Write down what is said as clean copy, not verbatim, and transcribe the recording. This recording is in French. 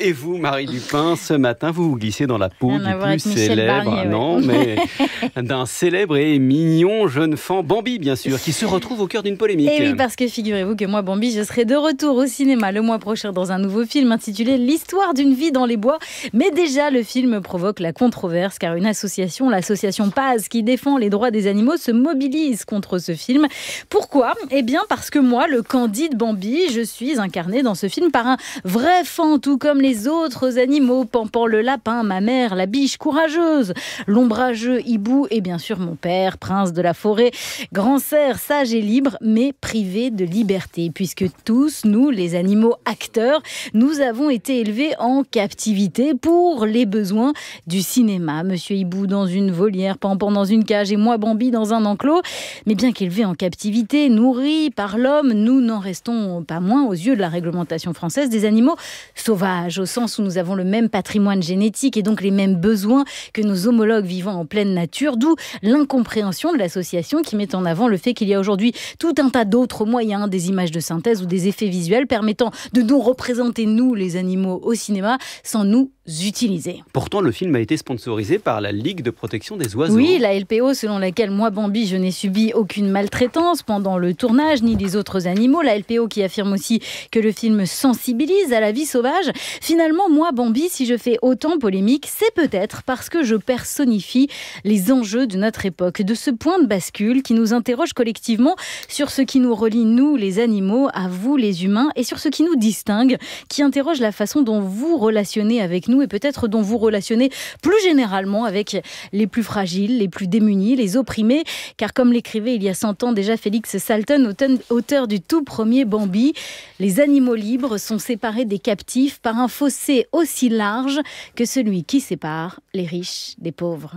Et vous, Marie Dupin, ce matin, vous vous glissez dans la peau Rien du à voir plus avec Michel célèbre, Barnier, ouais. non, mais d'un célèbre et mignon jeune fan, Bambi bien sûr, qui se retrouve au cœur d'une polémique. Et oui, parce que figurez-vous que moi, Bambi, je serai de retour au cinéma le mois prochain dans un nouveau film intitulé L'histoire d'une vie dans les bois. Mais déjà, le film provoque la controverse car une association, l'association Paz, qui défend les droits des animaux, se mobilise contre ce film. Pourquoi ? Eh bien, parce que moi, le Candide Bambi, je suis incarné dans ce film par un vrai fan, tout comme les autres animaux, Pampan le lapin, ma mère, la biche courageuse, l'ombrageux hibou et bien sûr mon père, prince de la forêt, grand cerf, sage et libre, mais privé de liberté, puisque tous, nous, les animaux acteurs, nous avons été élevés en captivité pour les besoins du cinéma. Monsieur hibou dans une volière, Pampan dans une cage et moi, Bambi, dans un enclos. Mais bien qu'élevés en captivité, nourris par l'homme, nous n'en restons pas moins, aux yeux de la réglementation française, des animaux sauvages, au sens où nous avons le même patrimoine génétique et donc les mêmes besoins que nos homologues vivant en pleine nature, d'où l'incompréhension de l'association qui met en avant le fait qu'il y a aujourd'hui tout un tas d'autres moyens, des images de synthèse ou des effets visuels permettant de nous représenter, nous, les animaux, au cinéma, sans nous utiliser. Pourtant, le film a été sponsorisé par la Ligue de protection des oiseaux. Oui, la LPO, selon laquelle moi, Bambi, je n'ai subi aucune maltraitance pendant le tournage, ni les autres animaux. La LPO qui affirme aussi que le film sensibilise à la vie sauvage. Finalement, moi, Bambi, si je fais autant polémique, c'est peut-être parce que je personnifie les enjeux de notre époque, de ce point de bascule qui nous interroge collectivement sur ce qui nous relie, nous, les animaux, à vous, les humains, et sur ce qui nous distingue, qui interroge la façon dont vous relationnez avec nous et peut-être dont vous relationnez plus généralement avec les plus fragiles, les plus démunis, les opprimés. Car comme l'écrivait il y a 100 ans déjà Félix Salton, auteur du tout premier Bambi, les animaux libres sont séparés des captifs par un fossé aussi large que celui qui sépare les riches des pauvres.